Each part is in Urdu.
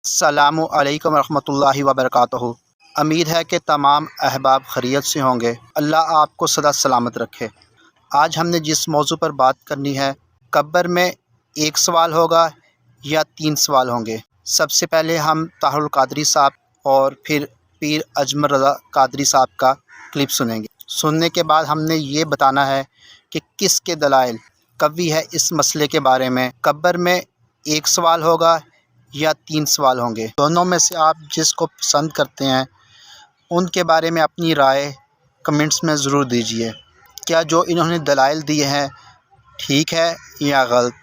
السلام علیکم ورحمۃ اللہ وبرکاتہ۔ امید ہے کہ تمام احباب خیریت سے ہوں گے۔ اللہ آپ کو سدا سلامت رکھے۔ آج ہم نے جس موضوع پر بات کرنی ہے، قبر میں ایک سوال ہوگا یا 3 سوال ہوں گے۔ سب سے پہلے ہم طاہر القادری صاحب اور پھر پیر اجمل رضا قادری صاحب کا کلپ سنیں گے۔ سننے کے بعد ہم نے یہ بتانا ہے کہ کس کے دلائل قوی ہے اس مسئلے کے بارے میں۔ قبر میں ایک سوال ہوگا یا 3 سوال ہوں گے۔ دونوں میں سے آپ جس کو پسند کرتے ہیں ان کے بارے میں اپنی رائے کمنٹس میں ضرور دیجیے۔ کیا جو انہوں نے دلائل دیے ہیں ٹھیک ہے یا غلط؟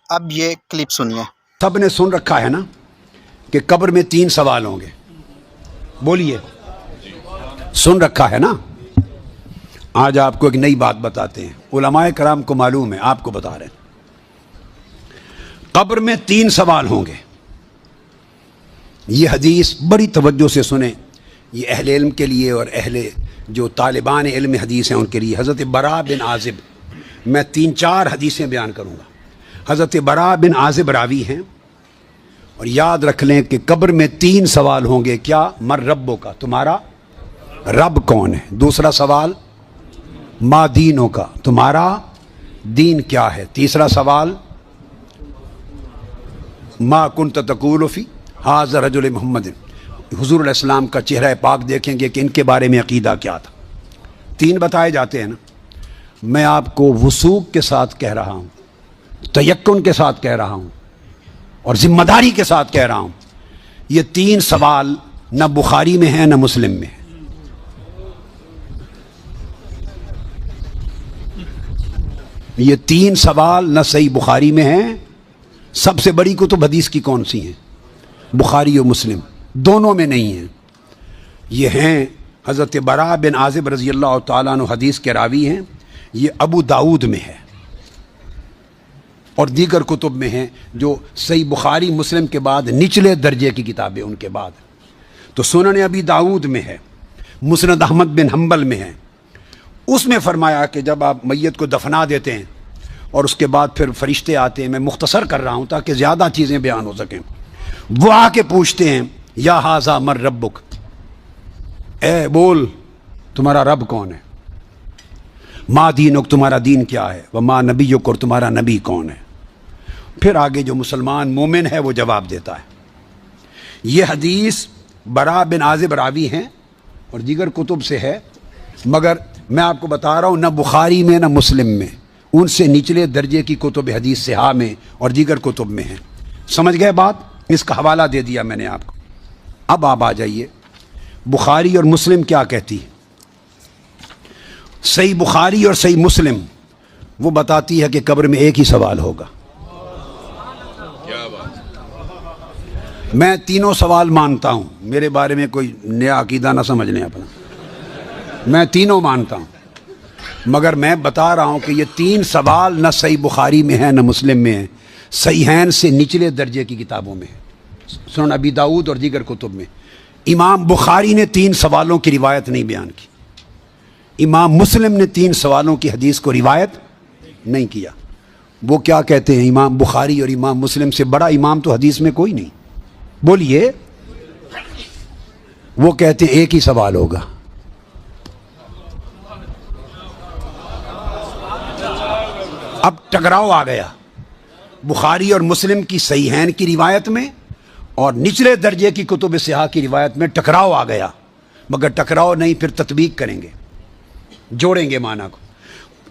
اب یہ کلپ سنیے۔ سب نے سن رکھا ہے نا کہ قبر میں 3 سوال ہوں گے، بولیے سن رکھا ہے نا؟ آج آپ کو ایک نئی بات بتاتے ہیں، علماء کرام کو معلوم ہے، آپ کو بتا رہے ہیں۔ قبر میں 3 سوال ہوں گے۔ یہ حدیث بڑی توجہ سے سنیں، یہ اہل علم کے لیے اور اہل جو طالبان علم حدیث ہیں ان کے لیے۔ حضرت براء بن عازب، میں 3-4 حدیثیں بیان کروں گا۔ حضرت براء بن عازب راوی ہیں، اور یاد رکھ لیں کہ قبر میں 3 سوال ہوں گے۔ کیا؟ مر ربو کا، تمہارا رب کون ہے؟ دوسرا سوال ما دینوں کا، تمہارا دین کیا ہے؟ تیسرا سوال ما کنت تقول فی ھذا رجل محمد، حضور علیہ السلام کا چہرہ پاک دیکھیں گے کہ ان کے بارے میں عقیدہ کیا تھا۔ 3 بتائے جاتے ہیں نا۔ میں آپ کو وثوق کے ساتھ کہہ رہا ہوں، تیقن کے ساتھ کہہ رہا ہوں، اور ذمہ داری کے ساتھ کہہ رہا ہوں، یہ 3 سوال نہ بخاری میں ہیں نہ مسلم میں ہیں۔ یہ 3 سوال نہ صحیح بخاری میں ہیں، سب سے بڑی کتب حدیث کی کون سی ہیں؟ بخاری و مسلم، دونوں میں نہیں ہیں۔ یہ ہیں حضرت براء بن عازب رضی اللہ تعالیٰ عنہ، حدیث کے راوی ہیں۔ یہ ابو داؤد میں ہے اور دیگر کتب میں ہیں، جو صحیح بخاری مسلم کے بعد نچلے درجے کی کتابیں ان کے بعد۔ تو سنن ابی داؤد میں ہے، مسند احمد بن حنبل میں ہے۔ اس میں فرمایا کہ جب آپ میت کو دفنا دیتے ہیں اور اس کے بعد پھر فرشتے آتے ہیں، میں مختصر کر رہا ہوں تاکہ زیادہ چیزیں بیان ہو سکیں، وہ آ کے پوچھتے ہیں یا ھذا مر ربک، اے بول تمہارا رب کون ہے؟ ما دینک، تمہارا دین کیا ہے؟ وما نبیک، اور تمہارا نبی کون ہے؟ پھر آگے جو مسلمان مومن ہے وہ جواب دیتا ہے۔ یہ حدیث براء بن عازب راوی ہیں اور دیگر کتب سے ہے، مگر میں آپ کو بتا رہا ہوں نہ بخاری میں نہ مسلم میں، ان سے نچلے درجے کی کتب حدیث صحاح میں اور دیگر کتب میں ہیں۔ سمجھ گئے بات؟ اس کا حوالہ دے دیا میں نے آپ کو۔ اب آپ آ جائیے بخاری اور مسلم کیا کہتی ہے۔ صحیح بخاری اور صحیح مسلم وہ بتاتی ہے کہ قبر میں ایک ہی سوال ہوگا۔ میں 3 سوال مانتا ہوں، میرے بارے میں کوئی نیا عقیدہ نہ سمجھ لیں اپنا، میں 3 مانتا ہوں، مگر میں بتا رہا ہوں کہ یہ 3 سوال نہ صحیح بخاری میں ہیں نہ مسلم میں ہیں، صحیحین سے نچلے درجے کی کتابوں میں ہے، سنن ابی داؤد اور دیگر کتب میں۔ امام بخاری نے 3 سوالوں کی روایت نہیں بیان کی، امام مسلم نے 3 سوالوں کی حدیث کو روایت نہیں کیا۔ وہ کیا کہتے ہیں؟ امام بخاری اور امام مسلم سے بڑا امام تو حدیث میں کوئی نہیں، بولیے۔ وہ کہتے ہیں ایک ہی سوال ہوگا۔ اب ٹکراؤ آ گیا بخاری اور مسلم کی صحیحین کی روایت میں اور نچلے درجے کی کتب صحاح کی روایت میں ٹکراؤ آ گیا، مگر ٹکراؤ نہیں، پھر تطبیق کریں گے، جوڑیں گے معنی کو۔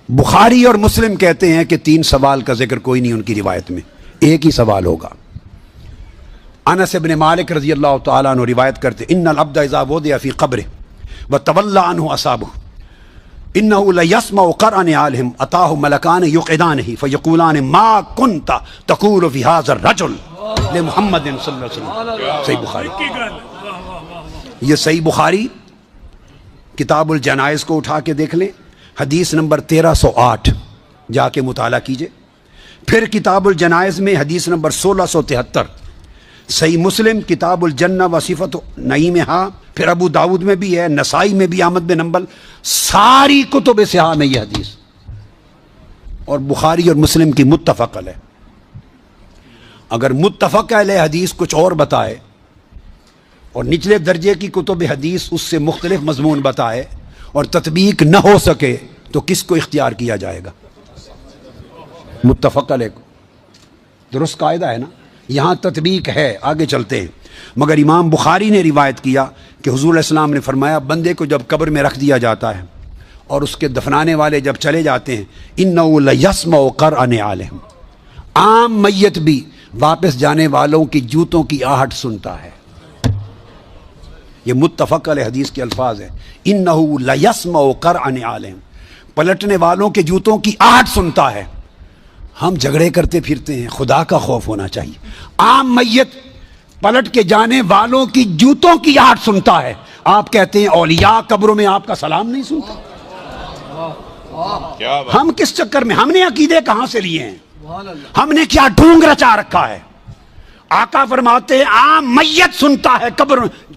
بخاری اور مسلم کہتے ہیں کہ 3 سوال کا ذکر کوئی نہیں ان کی روایت میں، ایک ہی سوال ہوگا۔ انس بن مالک رضی اللہ تعالیٰ عنہ روایت کرتے ان العبد اذا وضع فی قبرہ وتولى عنہ اصحابہ انه لیسمع قرع نعالہم اتاہ ملکان یقعدانہ فیقولان ما کنت تقول فی ھذا الرجل لمحمد صلی اللہ علیہ وسلم۔ صحیح بخاری۔ یہ صحیح بخاری کتاب الجنائز کو اٹھا کے دیکھ لیں، حدیث نمبر 1308 جا کے مطالعہ کیجئے۔ پھر کتاب الجنائز میں حدیث نمبر 1673، صحیح مسلم کتاب الجنہ و صفت نعیمہا، پھر ابو داؤد میں بھی ہے، نسائی میں بھی، احمد بن حنبل، ساری کتب صحاح میں یہ حدیث، اور بخاری اور مسلم کی متفق علیہ۔ اگر متفق علیہ حدیث کچھ اور بتائے اور نچلے درجے کی کتب حدیث اس سے مختلف مضمون بتائے اور تطبیق نہ ہو سکے تو کس کو اختیار کیا جائے گا؟ متفق علیہ کو درست قاعدہ ہے نا. یہاں تطبیق ہے، آگے چلتے ہیں. مگر امام بخاری نے روایت کیا کہ حضور علیہ السلام نے فرمایا بندے کو جب قبر میں رکھ دیا جاتا ہے اور اس کے دفنانے والے جب چلے جاتے ہیں، اِنَّهُ لَيَسْمَعُ قَرْعَ نِعَالِهِمْ، عام میت بھی واپس جانے والوں کی جوتوں کی آہٹ سنتا ہے. یہ متفق علیہ حدیث کے الفاظ ہیں. اِنَّهُ لَيَسْمَعُ قَرْعَ نِعَالِهِمْ، پلٹنے والوں کے جوتوں کی آہٹ سنتا ہے. ہم جھگڑے کرتے پھرتے ہیں، خدا کا خوف ہونا چاہیے. عام میت پلٹ کے جانے والوں کی جوتوں کی آہٹ سنتا ہے. آپ کہتے ہیں اولیاء قبروں میں آپ کا سلام نہیں سنتا. ہم کس چکر میں، ہم نے عقیدے کہاں سے لیے ہیں؟ ہم نے کیا ڈھونگ رچا رکھا ہے؟ آقا فرماتے ہیں عام میت سنتا ہے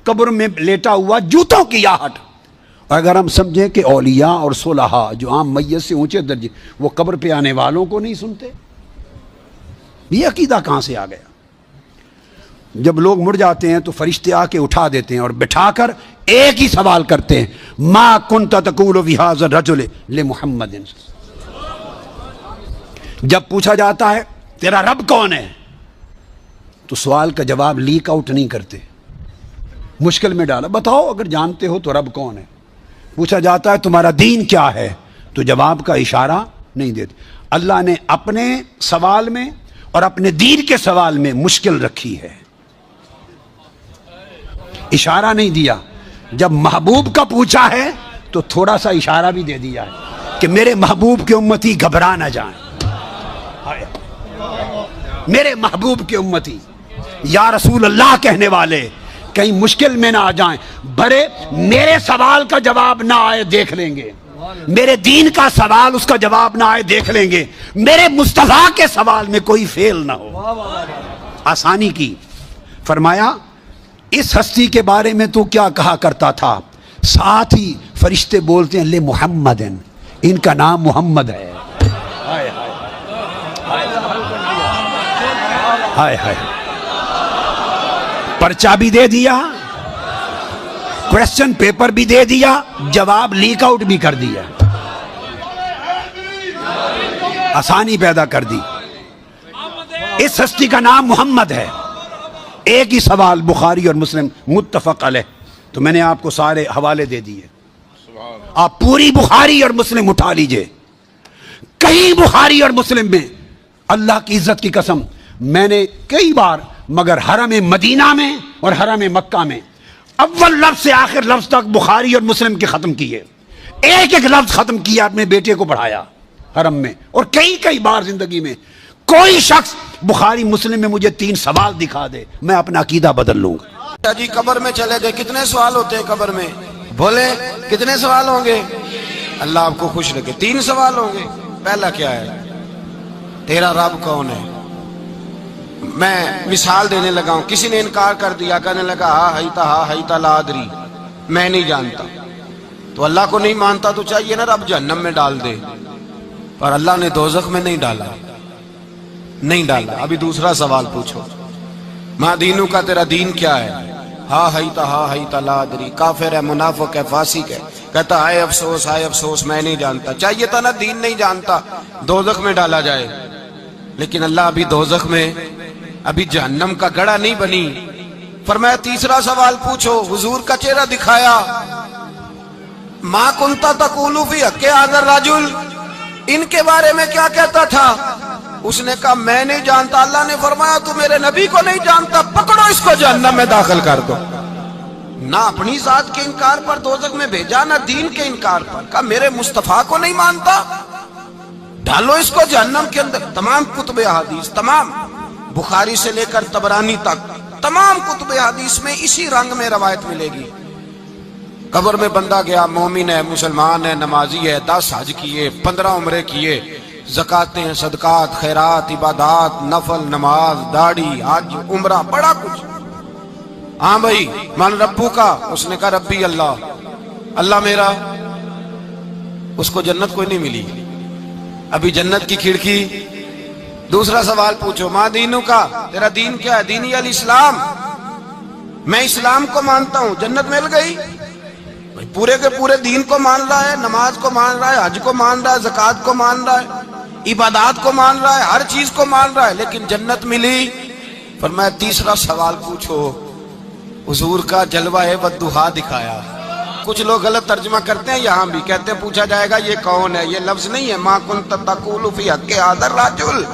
قبر میں لیٹا ہوا جوتوں کی آہٹ. اگر ہم سمجھیں کہ اولیاء اور صلحاء جو عام میت سے اونچے درجے وہ قبر پہ آنے والوں کو نہیں سنتے، یہ عقیدہ کہاں سے آ گیا؟ جب لوگ مر جاتے ہیں تو فرشتے آ کے اٹھا دیتے ہیں اور بٹھا کر ایک ہی سوال کرتے ہیں، ما کنت تقول فی ھذا الرجل لمحمد. جب پوچھا جاتا ہے تیرا رب کون ہے تو سوال کا جواب لیک آؤٹ نہیں کرتے، مشکل میں ڈالا، بتاؤ اگر جانتے ہو تو رب کون ہے. پوچھا جاتا ہے تمہارا دین کیا ہے تو جواب کا اشارہ نہیں دیتے. اللہ نے اپنے سوال میں اور اپنے دین کے سوال میں مشکل رکھی ہے، اشارہ نہیں دیا. جب محبوب کا پوچھا ہے تو تھوڑا سا اشارہ بھی دے دیا ہے کہ میرے محبوب کے امتی گھبرا نہ جائیں. میرے محبوب کے امتی یا رسول اللہ کہنے والے کہیں مشکل میں نہ آ جائیں. بڑے میرے سوال کا جواب نہ آئے دیکھ لیں گے، میرے دین کا سوال اس کا جواب نہ آئے دیکھ لیں گے، میرے مصطفیٰ کے سوال میں کوئی فیل نہ ہو. آسانی کی. فرمایا اس ہستی کے بارے میں تو کیا کہا کرتا تھا؟ ساتھ ہی فرشتے بولتے ہیں لے محمد، ان کا نام محمد ہے. ہائے ہائے، پرچہ بھی دے دیا، کویسچن پیپر بھی دے دیا، جواب لیک آؤٹ بھی کر دیا، آسانی پیدا کر دی. اس ہستی کا نام محمد ہے. ایک ہی سوال بخاری اور مسلم متفق علیہ. تو میں نے آپ کو سارے حوالے دے دیے، آپ پوری بخاری اور مسلم اٹھا لیجئے. کہیں بخاری اور مسلم میں اللہ کی عزت کی قسم میں نے کئی بار، مگر حرم مدینہ میں اور حرم مکہ میں اول لفظ سے آخر لفظ تک بخاری اور مسلم کے ختم کیے. ایک ایک لفظ ختم کیا، اپنے بیٹے کو پڑھایا حرم میں. اور کئی بار زندگی میں کوئی شخص بخاری مسلم میں مجھے 3 سوال دکھا دے، میں اپنا عقیدہ بدل لوں گا. جی قبر میں چلے گئے، کتنے سوال ہوتے ہیں قبر میں؟ بولے کتنے سوال ہوں گے؟ اللہ آپ کو خوش رکھے. 3 سوال ہوں گے. پہلا کیا ہے؟ تیرا رب کون ہے؟ میں مثال دینے لگا ہوں. کسی نے انکار کر دیا، کہنے لگا ہا ہیتا لا ادری، میں نہیں جانتا. تو اللہ کو نہیں مانتا تو چاہیے نا رب جہنم میں ڈال دے، پر اللہ نے دوزخ میں نہیں ڈالا. ابھی دوسرا سوال پوچھو، ما دینو کا، تیرا دین کیا ہے؟ ہا ہیتا لا ادری. کافر ہے، منافق ہے، فاسق ہے، کہتا ہائے افسوس میں نہیں جانتا. چاہیے تھا نا دین نہیں جانتا دوزخ میں ڈالا جائے. لیکن اللہ ابھی دوزخ میں، ابھی جہنم کا گڑھا نہیں بنی. فرمایا تیسرا سوال پوچھو. حضور کا چہرہ دکھایا، ما کنتا تقول فی حق ھذا الرجل، ان کے بارے میں کیا کہتا تھا؟ اس نے کہا میں نہیں جانتا. اللہ نے فرمایا تو میرے نبی کو نہیں جانتا، پکڑو اس کو جہنم میں داخل کر دو. نہ اپنی ذات کے انکار پر دوزخ میں بھیجا، نہ دین کے انکار پر. کہا میرے مصطفیٰ کو نہیں مانتا، ڈالو اس کو جہنم کے اندر. تمام کتب احادیث، تمام بخاری سے لے کر طبرانی تک، تمام کتب احادیث میں اسی رنگ میں روایت ملے گی. قبر میں بندہ گیا، مومن ہے، مسلمان ہے، نمازی ہے، 10 حج کیے، 15 عمرے کیے، زکاتیں، صدقات، خیرات، عبادات، نفل، نماز، داڑھی، حج، عمرہ، بڑا کچھ. ہاں بھائی من ربو کا؟ اس نے کہا ربی اللہ، اللہ میرا. اس کو جنت کوئی نہیں ملی، ابھی جنت کی کھڑکی. دوسرا سوال پوچھو، ما دینو کا، تیرا دین کیا ہے؟ دینی الاسلام. میں اسلام کو مانتا ہوں، جنت مل گئی۔ پورے کے پورے دین کو مان رہا ہے، نماز کو مان رہا ہے، حج کو مان رہا ہے، زکوٰۃ کو مان رہا ہے، عبادات کو مان رہا ہے، ہر چیز کو مان رہا ہے، لیکن جنت ملی۔ فرمایا تیسرا سوال پوچھو، حضور کا جلوہ والضحیٰ دکھایا۔ کچھ لوگ غلط ترجمہ کرتے ہیں، یہاں بھی کہتے ہیں پوچھا جائے گا یہ کون ہے، یہ لفظ نہیں ہے ما کنت تقول فی حق ھذا الرجل۔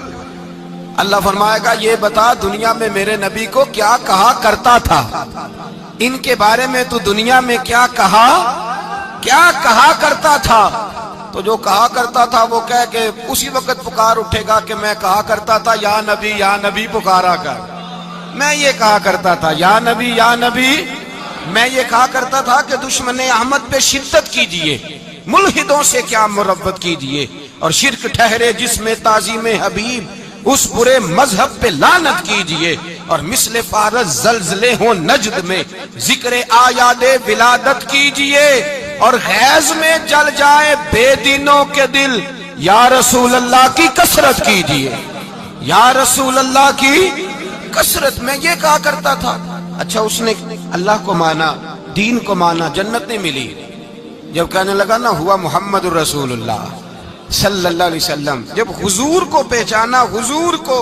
اللہ فرمائے گا یہ بتا دنیا میں میرے نبی کو کیا کہا کرتا تھا، ان کے بارے میں تو دنیا میں کیا کہا کرتا تھا۔ تو جو کہا کرتا تھا وہ کہہ کہ اسی وقت پکار اٹھے گا کہ میں کہا کرتا تھا یا نبی پکارا کر، میں یہ کہا کرتا تھا یا نبی، میں یہ کہا کرتا تھا کہ دشمن احمد پہ شدت کیجئے، ملحدوں سے کیا مربت کیجئے، اور شرک ٹھہرے جس میں تعظیم حبیب، اس برے مذہب پہ لعنت کیجئے، اور مثل فارس زلزلے ہوں نجد میں ذکر آیاد ولادت کیجئے، اور غیظ میں جل جائے بے دینوں کے دل، یا رسول اللہ کی کثرت کیجئے، یا رسول اللہ کی کثرت۔ میں یہ کہا کرتا تھا۔ اچھا اس نے اللہ کو مانا، دین کو مانا، جنت نہیں ملی۔ جب کہنے لگا نا ہوا محمد الرسول اللہ صلی اللہ علیہ وسلم، جب حضور کو پہچانا، حضور کو،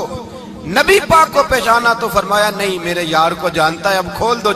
نبی پاک کو پہچانا، تو فرمایا نہیں میرے یار کو جانتا ہے، اب کھول دو